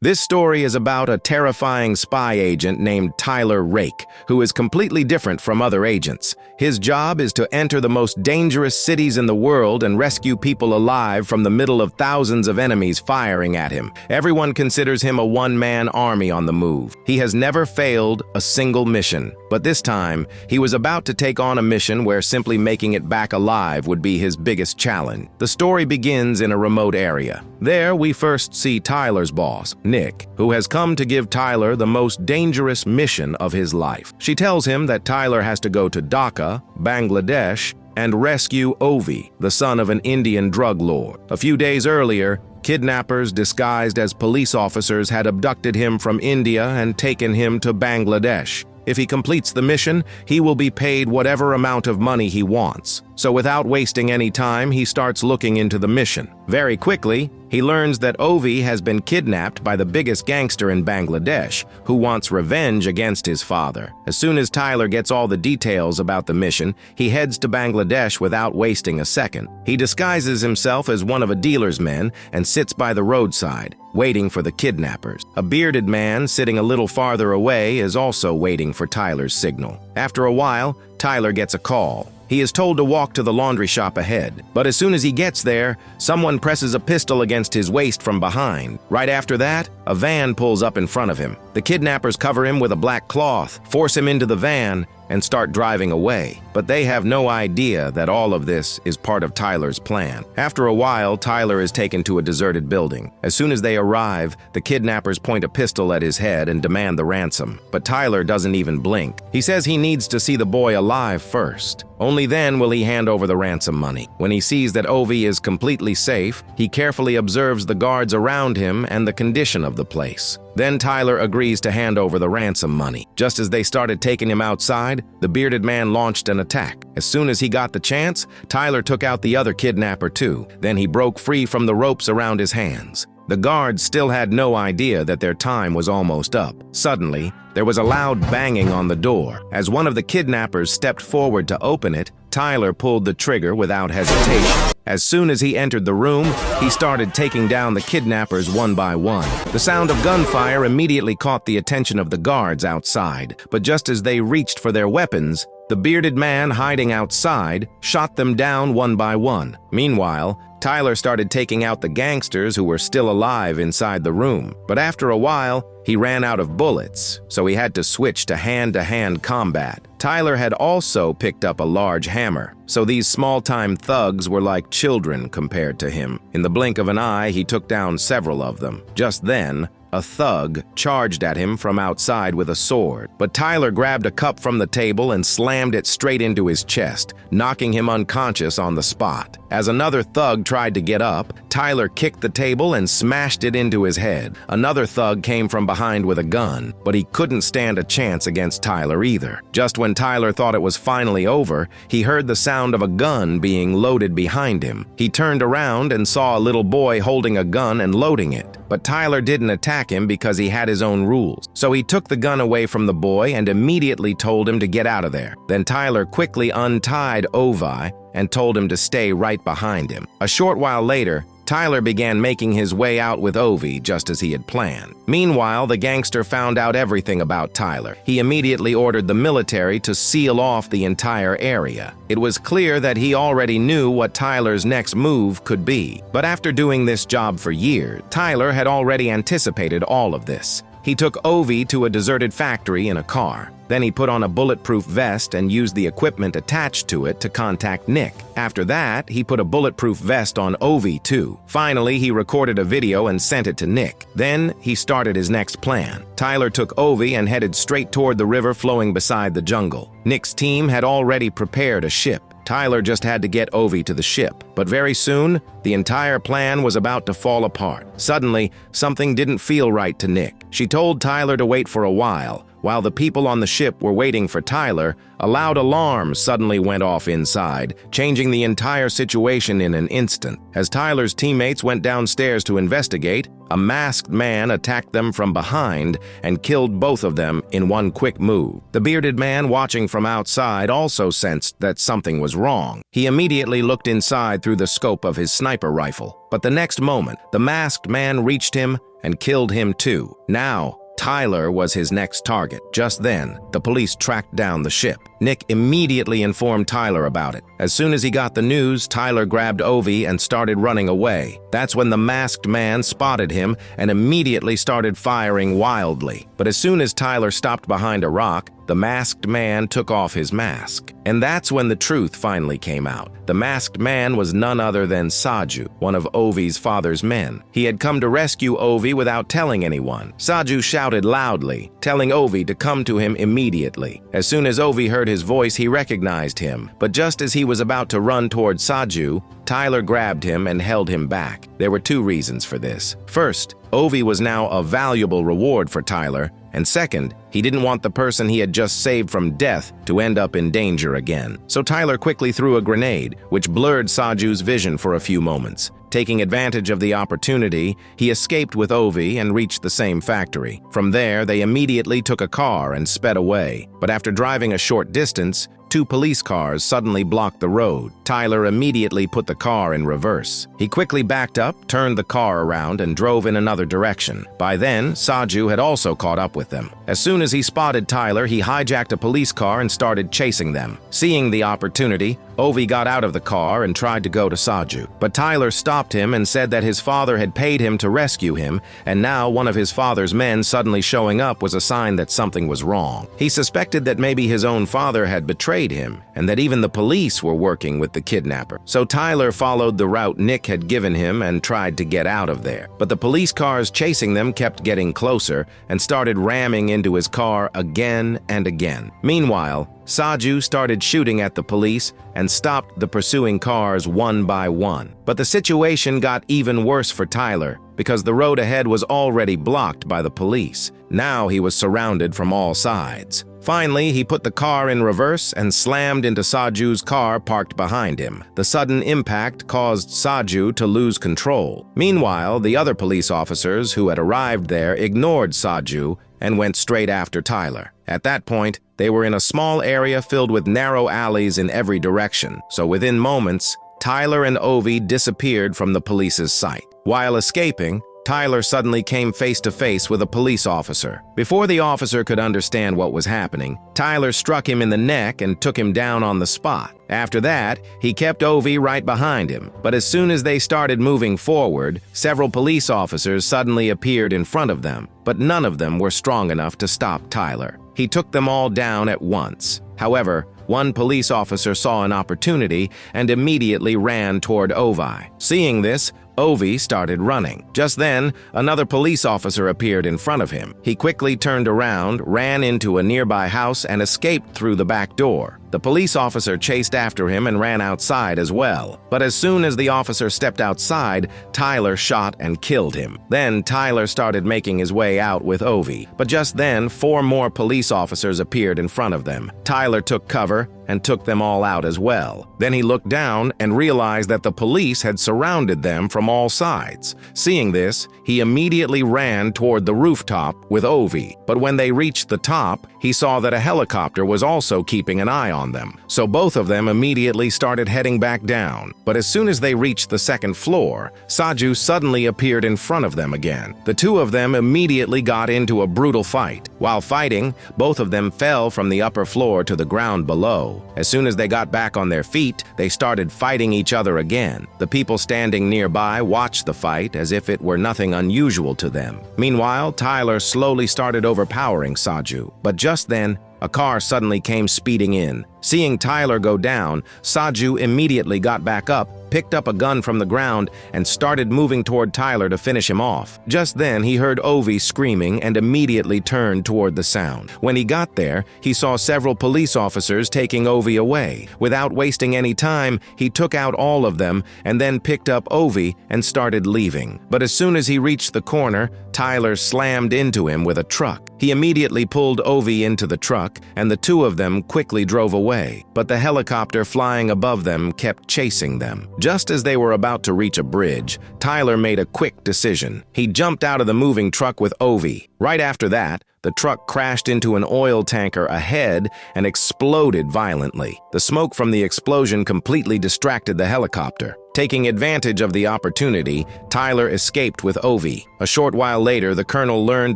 This story is about a terrifying spy agent named Tyler Rake, who is completely different from other agents. His job is to enter the most dangerous cities in the world and rescue people alive from the middle of thousands of enemies firing at him. Everyone considers him a one-man army on the move. He has never failed a single mission, but this time, he was about to take on a mission where simply making it back alive would be his biggest challenge. The story begins in a remote area. There, we first see Tyler's boss, Nick, who has come to give Tyler the most dangerous mission of his life. She tells him that Tyler has to go to Dhaka, Bangladesh, and rescue Ovi, the son of an Indian drug lord. A few days earlier, kidnappers disguised as police officers had abducted him from India and taken him to Bangladesh. If he completes the mission, he will be paid whatever amount of money he wants. So without wasting any time, he starts looking into the mission. Very quickly, he learns that Ovi has been kidnapped by the biggest gangster in Bangladesh, who wants revenge against his father. As soon as Tyler gets all the details about the mission, he heads to Bangladesh without wasting a second. He disguises himself as one of a dealer's men and sits by the roadside, waiting for the kidnappers. A bearded man sitting a little farther away is also waiting for Tyler's signal. After a while, Tyler gets a call. He is told to walk to the laundry shop ahead, but as soon as he gets there, someone presses a pistol against his waist from behind. Right after that, a van pulls up in front of him. The kidnappers cover him with a black cloth, force him into the van, and start driving away. But they have no idea that all of this is part of Tyler's plan. After a while, Tyler is taken to a deserted building. As soon as they arrive, the kidnappers point a pistol at his head and demand the ransom. But Tyler doesn't even blink. He says he needs to see the boy alive first. Only then will he hand over the ransom money. When he sees that Ovi is completely safe, he carefully observes the guards around him and the condition of the place. Then Tyler agrees to hand over the ransom money. Just as they started taking him outside, the bearded man launched an attack. As soon as he got the chance, Tyler took out the other kidnapper too. Then he broke free from the ropes around his hands. The guards still had no idea that their time was almost up. Suddenly, there was a loud banging on the door. As one of the kidnappers stepped forward to open it, Tyler pulled the trigger without hesitation. As soon as he entered the room, he started taking down the kidnappers one by one. The sound of gunfire immediately caught the attention of the guards outside, but just as they reached for their weapons, the bearded man hiding outside shot them down one by one. Meanwhile, Tyler started taking out the gangsters who were still alive inside the room. But after a while, he ran out of bullets, so he had to switch to hand-to-hand combat. Tyler had also picked up a large hammer, so these small-time thugs were like children compared to him. In the blink of an eye, he took down several of them. Just then, a thug charged at him from outside with a sword, but Tyler grabbed a cup from the table and slammed it straight into his chest, knocking him unconscious on the spot. As another thug tried to get up, Tyler kicked the table and smashed it into his head. Another thug came from behind with a gun, but he couldn't stand a chance against Tyler either. Just when Tyler thought it was finally over, he heard the sound of a gun being loaded behind him. He turned around and saw a little boy holding a gun and loading it. But Tyler didn't attack him because he had his own rules. So he took the gun away from the boy and immediately told him to get out of there. Then Tyler quickly untied Ovi and told him to stay right behind him. A short while later, Tyler began making his way out with Ovi just as he had planned. Meanwhile, the gangster found out everything about Tyler. He immediately ordered the military to seal off the entire area. It was clear that he already knew what Tyler's next move could be. But after doing this job for years, Tyler had already anticipated all of this. He took Ovi to a deserted factory in a car. Then he put on a bulletproof vest and used the equipment attached to it to contact Nick. After that, he put a bulletproof vest on Ovi too. Finally, he recorded a video and sent it to Nick. Then, he started his next plan. Tyler took Ovi and headed straight toward the river flowing beside the jungle. Nick's team had already prepared a ship. Tyler just had to get Ovi to the ship. But very soon, the entire plan was about to fall apart. Suddenly, something didn't feel right to Nick. She told Tyler to wait for a while While the people on the ship were waiting for Tyler, a loud alarm suddenly went off inside, changing the entire situation in an instant. As Tyler's teammates went downstairs to investigate, a masked man attacked them from behind and killed both of them in one quick move. The bearded man watching from outside also sensed that something was wrong. He immediately looked inside through the scope of his sniper rifle. But the next moment, the masked man reached him and killed him too. Now, Tyler was his next target. Just then, the police tracked down the ship. Nick immediately informed Tyler about it. As soon as he got the news, Tyler grabbed Ovi and started running away. That's when the masked man spotted him and immediately started firing wildly. But as soon as Tyler stopped behind a rock, the masked man took off his mask. And that's when the truth finally came out. The masked man was none other than Saju, one of Ovi's father's men. He had come to rescue Ovi without telling anyone. Saju shouted loudly, telling Ovi to come to him immediately. As soon as Ovi heard his voice, he recognized him. But just as he was about to run toward Saju, Tyler grabbed him and held him back. There were two reasons for this. First, Ovi was now a valuable reward for Tyler, and second, he didn't want the person he had just saved from death to end up in danger again. So Tyler quickly threw a grenade, which blurred Saju's vision for a few moments. Taking advantage of the opportunity, he escaped with Ovi and reached the same factory. From there, they immediately took a car and sped away. But after driving a short distance, two police cars suddenly blocked the road. Tyler immediately put the car in reverse. He quickly backed up, turned the car around, and drove in another direction. By then, Saju had also caught up with them. As soon as he spotted Tyler, he hijacked a police car and started chasing them. Seeing the opportunity, Ovi got out of the car and tried to go to Saju. But Tyler stopped him and said that his father had paid him to rescue him, and now one of his father's men suddenly showing up was a sign that something was wrong. He suspected that maybe his own father had betrayed him, and that even the police were working with the kidnapper. So Tyler followed the route Nick had given him and tried to get out of there. But the police cars chasing them kept getting closer and started ramming into his car again and again. Meanwhile, Saju started shooting at the police and stopped the pursuing cars one by one. But the situation got even worse for Tyler because the road ahead was already blocked by the police. Now he was surrounded from all sides. Finally, he put the car in reverse and slammed into Saju's car parked behind him. The sudden impact caused Saju to lose control. Meanwhile, the other police officers who had arrived there ignored Saju and went straight after Tyler. At that point, they were in a small area filled with narrow alleys in every direction, so within moments, Tyler and Ovi disappeared from the police's sight. While escaping, Tyler suddenly came face to face with a police officer. Before the officer could understand what was happening, Tyler struck him in the neck and took him down on the spot. After that, he kept Ovi right behind him. But as soon as they started moving forward, several police officers suddenly appeared in front of them, but none of them were strong enough to stop Tyler. He took them all down at once. However, one police officer saw an opportunity and immediately ran toward Ovi. Seeing this, Ovi started running. Just then, another police officer appeared in front of him. He quickly turned around, ran into a nearby house, and escaped through the back door. The police officer chased after him and ran outside as well. But as soon as the officer stepped outside, Tyler shot and killed him. Then Tyler started making his way out with Ovi. But just then, 4 more police officers appeared in front of them. Tyler took cover and took them all out as well. Then he looked down and realized that the police had surrounded them from all sides. Seeing this, he immediately ran toward the rooftop with Ovi. But when they reached the top, he saw that a helicopter was also keeping an eye on them. So both of them immediately started heading back down. But as soon as they reached the second floor, Saju suddenly appeared in front of them again. The two of them immediately got into a brutal fight. While fighting, both of them fell from the upper floor to the ground below. As soon as they got back on their feet, they started fighting each other again. The people standing nearby watched the fight as if it were nothing unusual to them. Meanwhile, Tyler slowly started overpowering Saju. But just then, a car suddenly came speeding in. Seeing Tyler go down, Saju immediately got back up, picked up a gun from the ground, and started moving toward Tyler to finish him off. Just then, he heard Ovi screaming and immediately turned toward the sound. When he got there, he saw several police officers taking Ovi away. Without wasting any time, he took out all of them and then picked up Ovi and started leaving. But as soon as he reached the corner, Tyler slammed into him with a truck. He immediately pulled Ovi into the truck, and the two of them quickly drove away, but the helicopter flying above them kept chasing them. Just as they were about to reach a bridge, Tyler made a quick decision. He jumped out of the moving truck with Ovi. Right after that, the truck crashed into an oil tanker ahead and exploded violently. The smoke from the explosion completely distracted the helicopter. Taking advantage of the opportunity, Tyler escaped with Ovi. A short while later, the colonel learned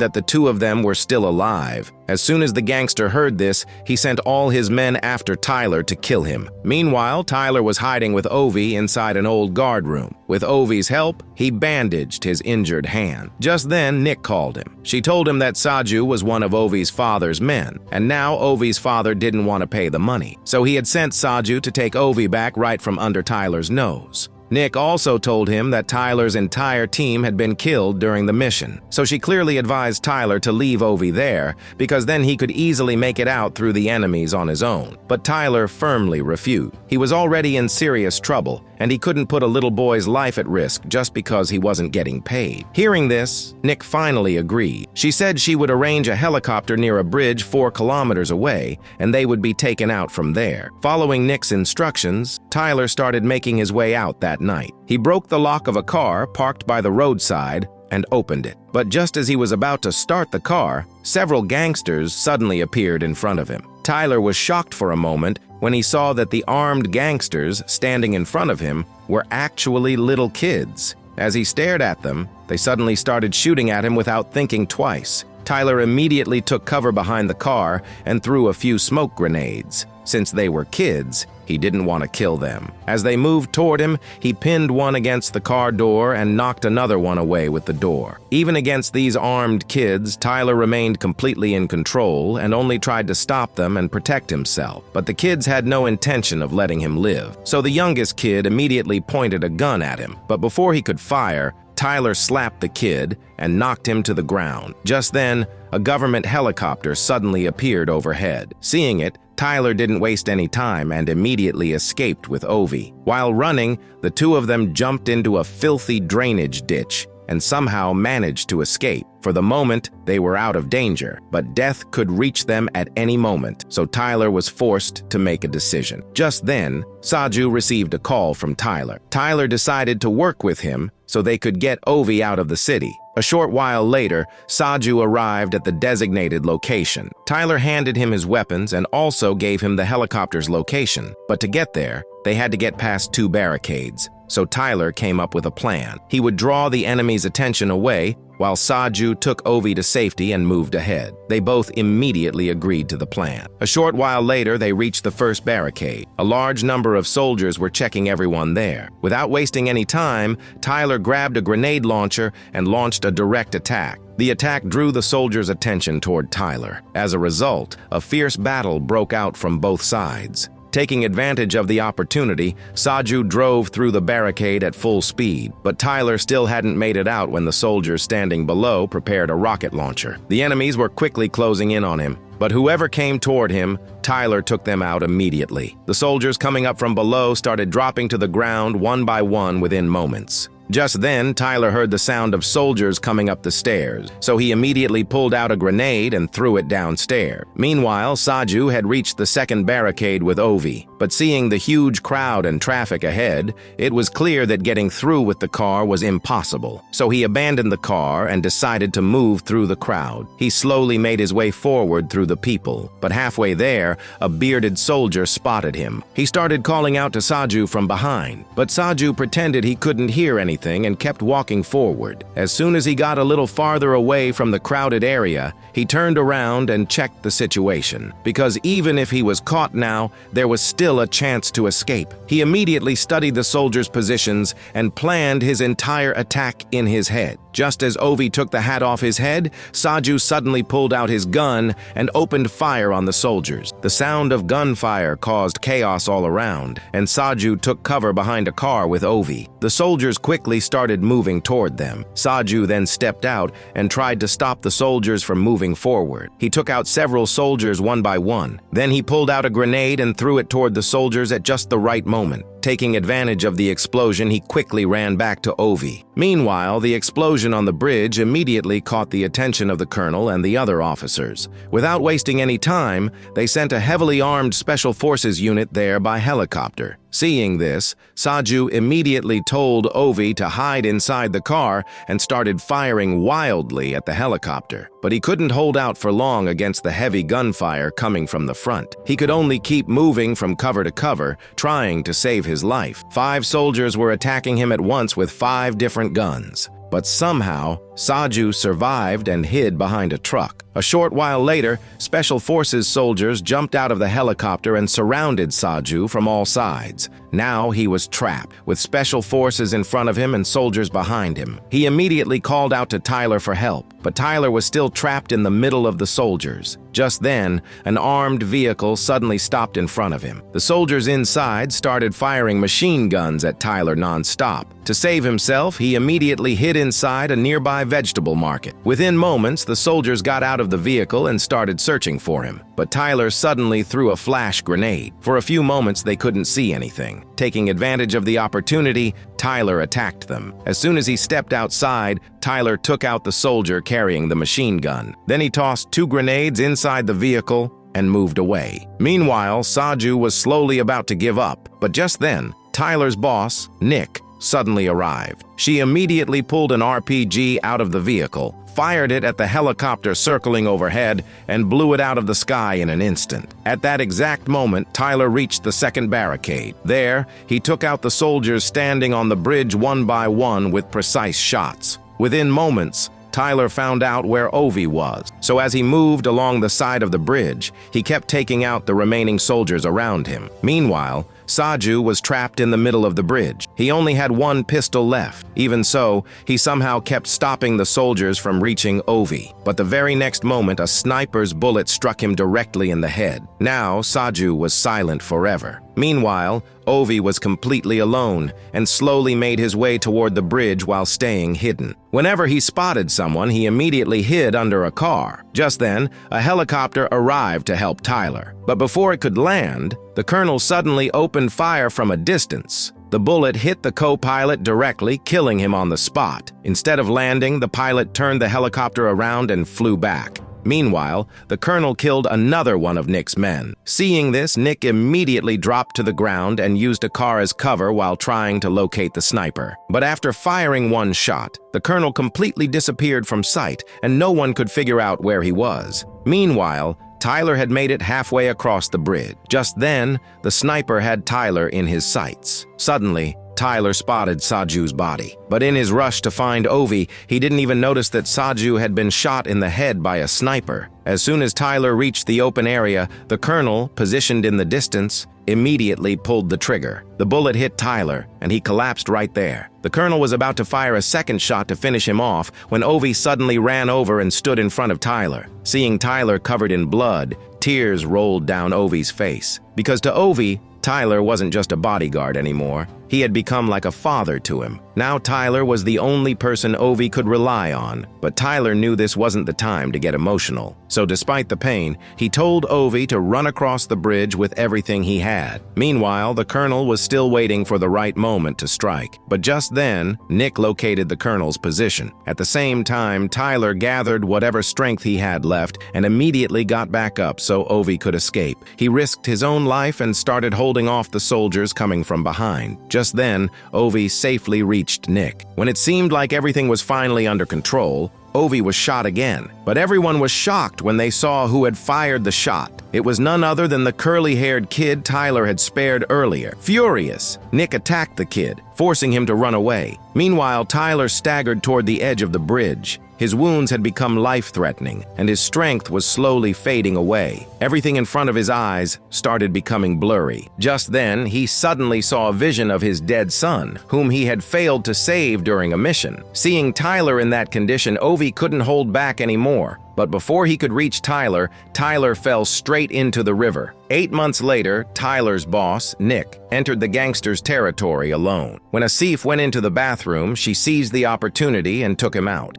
that the two of them were still alive. As soon as the gangster heard this, he sent all his men after Tyler to kill him. Meanwhile, Tyler was hiding with Ovi inside an old guard room. With Ovi's help, he bandaged his injured hand. Just then, Nick called him. She told him that Saju was one of Ovi's father's men, and now Ovi's father didn't want to pay the money. So he had sent Saju to take Ovi back right from under Tyler's nose. Nick also told him that Tyler's entire team had been killed during the mission, so she clearly advised Tyler to leave Ovi there because then he could easily make it out through the enemies on his own. But Tyler firmly refused. He was already in serious trouble, and he couldn't put a little boy's life at risk just because he wasn't getting paid. Hearing this, Nick finally agreed. She said she would arrange a helicopter near a bridge 4 kilometers away, and they would be taken out from there. Following Nick's instructions, Tyler started making his way out that night. He broke the lock of a car parked by the roadside and opened it. But just as he was about to start the car, several gangsters suddenly appeared in front of him. Tyler was shocked for a moment when he saw that the armed gangsters standing in front of him were actually little kids. As he stared at them, they suddenly started shooting at him without thinking twice. Tyler immediately took cover behind the car and threw a few smoke grenades. Since they were kids, he didn't want to kill them. As they moved toward him, he pinned one against the car door and knocked another one away with the door. Even against these armed kids, Tyler remained completely in control and only tried to stop them and protect himself. But the kids had no intention of letting him live. So the youngest kid immediately pointed a gun at him. But before he could fire, Tyler slapped the kid and knocked him to the ground. Just then, a government helicopter suddenly appeared overhead. Seeing it, Tyler didn't waste any time and immediately escaped with Ovi. While running, the two of them jumped into a filthy drainage ditch and somehow managed to escape. For the moment, they were out of danger, but death could reach them at any moment, so Tyler was forced to make a decision. Just then, Saju received a call from Tyler. Tyler decided to work with him so they could get Ovi out of the city. A short while later, Saju arrived at the designated location. Tyler handed him his weapons and also gave him the helicopter's location, but to get there, they had to get past 2 barricades. So Tyler came up with a plan. He would draw the enemy's attention away while Saju took Ovi to safety and moved ahead. They both immediately agreed to the plan. A short while later, they reached the first barricade. A large number of soldiers were checking everyone there. Without wasting any time, Tyler grabbed a grenade launcher and launched a direct attack. The attack drew the soldiers' attention toward Tyler. As a result, a fierce battle broke out from both sides. Taking advantage of the opportunity, Saju drove through the barricade at full speed, but Tyler still hadn't made it out when the soldiers standing below prepared a rocket launcher. The enemies were quickly closing in on him, but whoever came toward him, Tyler took them out immediately. The soldiers coming up from below started dropping to the ground one by one within moments. Just then, Tyler heard the sound of soldiers coming up the stairs, so he immediately pulled out a grenade and threw it downstairs. Meanwhile, Saju had reached the second barricade with Ovi, but seeing the huge crowd and traffic ahead, it was clear that getting through with the car was impossible. So he abandoned the car and decided to move through the crowd. He slowly made his way forward through the people, but halfway there, a bearded soldier spotted him. He started calling out to Saju from behind, but Saju pretended he couldn't hear anything and kept walking forward. As soon as he got a little farther away from the crowded area, he turned around and checked the situation, because even if he was caught now, there was still a chance to escape. He immediately studied the soldiers' positions and planned his entire attack in his head. Just as Ovi took the hat off his head, Saju suddenly pulled out his gun and opened fire on the soldiers. The sound of gunfire caused chaos all around, and Saju took cover behind a car with Ovi. The soldiers quickly started moving toward them. Saju then stepped out and tried to stop the soldiers from moving forward. He took out several soldiers one by one. Then he pulled out a grenade and threw it toward the soldiers at just the right moment. Taking advantage of the explosion, he quickly ran back to Ovi. Meanwhile, the explosion on the bridge immediately caught the attention of the colonel and the other officers. Without wasting any time, they sent a heavily armed Special Forces unit there by helicopter. Seeing this, Saju immediately told Ovi to hide inside the car and started firing wildly at the helicopter. But he couldn't hold out for long against the heavy gunfire coming from the front. He could only keep moving from cover to cover, trying to save his life. 5 soldiers were attacking him at once with 5 different guns. But somehow, Saju survived and hid behind a truck. A short while later, Special Forces soldiers jumped out of the helicopter and surrounded Saju from all sides. Now he was trapped, with Special Forces in front of him and soldiers behind him. He immediately called out to Tyler for help, but Tyler was still trapped in the middle of the soldiers. Just then, an armed vehicle suddenly stopped in front of him. The soldiers inside started firing machine guns at Tyler non-stop. To save himself, he immediately hid inside a nearby vegetable market. Within moments, the soldiers got out of the vehicle and started searching for him. But Tyler suddenly threw a flash grenade. For a few moments, they couldn't see anything. Taking advantage of the opportunity, Tyler attacked them. As soon as he stepped outside, Tyler took out the soldier carrying the machine gun. Then he tossed 2 grenades inside the vehicle and moved away. Meanwhile, Saju was slowly about to give up, but just then, Tyler's boss, Nick, suddenly arrived. She immediately pulled an RPG out of the vehicle, fired it at the helicopter circling overhead, and blew it out of the sky in an instant. At that exact moment, Tyler reached the second barricade. There, he took out the soldiers standing on the bridge one by one with precise shots. Within moments, Tyler found out where Ovi was, so as he moved along the side of the bridge, he kept taking out the remaining soldiers around him. Meanwhile, Saju was trapped in the middle of the bridge. He only had 1 pistol left. Even so, he somehow kept stopping the soldiers from reaching Ovi. But the very next moment, a sniper's bullet struck him directly in the head. Now, Saju was silent forever. Meanwhile, Ovi was completely alone and slowly made his way toward the bridge while staying hidden. Whenever he spotted someone, he immediately hid under a car. Just then, a helicopter arrived to help Tyler. But before it could land, the colonel suddenly opened fire from a distance. The bullet hit the co-pilot directly, killing him on the spot. Instead of landing, the pilot turned the helicopter around and flew back. Meanwhile, the colonel killed another one of Nick's men. Seeing this, Nick immediately dropped to the ground and used a car as cover while trying to locate the sniper. But after firing 1 shot, the colonel completely disappeared from sight and no one could figure out where he was. Meanwhile, Tyler had made it halfway across the bridge. Just then, the sniper had Tyler in his sights. Suddenly, Tyler spotted Saju's body. But in his rush to find Ovi, he didn't even notice that Saju had been shot in the head by a sniper. As soon as Tyler reached the open area, the colonel, positioned in the distance, immediately pulled the trigger. The bullet hit Tyler, and he collapsed right there. The colonel was about to fire a second shot to finish him off when Ovi suddenly ran over and stood in front of Tyler. Seeing Tyler covered in blood, tears rolled down Ovi's face. Because to Ovi, Tyler wasn't just a bodyguard anymore. He had become like a father to him. Now Tyler was the only person Ovi could rely on, but Tyler knew this wasn't the time to get emotional. So despite the pain, he told Ovi to run across the bridge with everything he had. Meanwhile, the colonel was still waiting for the right moment to strike. But just then, Nick located the colonel's position. At the same time, Tyler gathered whatever strength he had left and immediately got back up so Ovi could escape. He risked his own life and started holding off the soldiers coming from behind. Just then, Ovi safely reached Nick. When it seemed like everything was finally under control, Ovi was shot again. But everyone was shocked when they saw who had fired the shot. It was none other than the curly-haired kid Tyler had spared earlier. Furious, Nick attacked the kid, forcing him to run away. Meanwhile, Tyler staggered toward the edge of the bridge. His wounds had become life-threatening, and his strength was slowly fading away. Everything in front of his eyes started becoming blurry. Just then, he suddenly saw a vision of his dead son, whom he had failed to save during a mission. Seeing Tyler in that condition, Ovi couldn't hold back anymore. But before he could reach Tyler, Tyler fell straight into the river. 8 months later, Tyler's boss, Nick, entered the gangsters' territory alone. When Asif went into the bathroom, she seized the opportunity and took him out.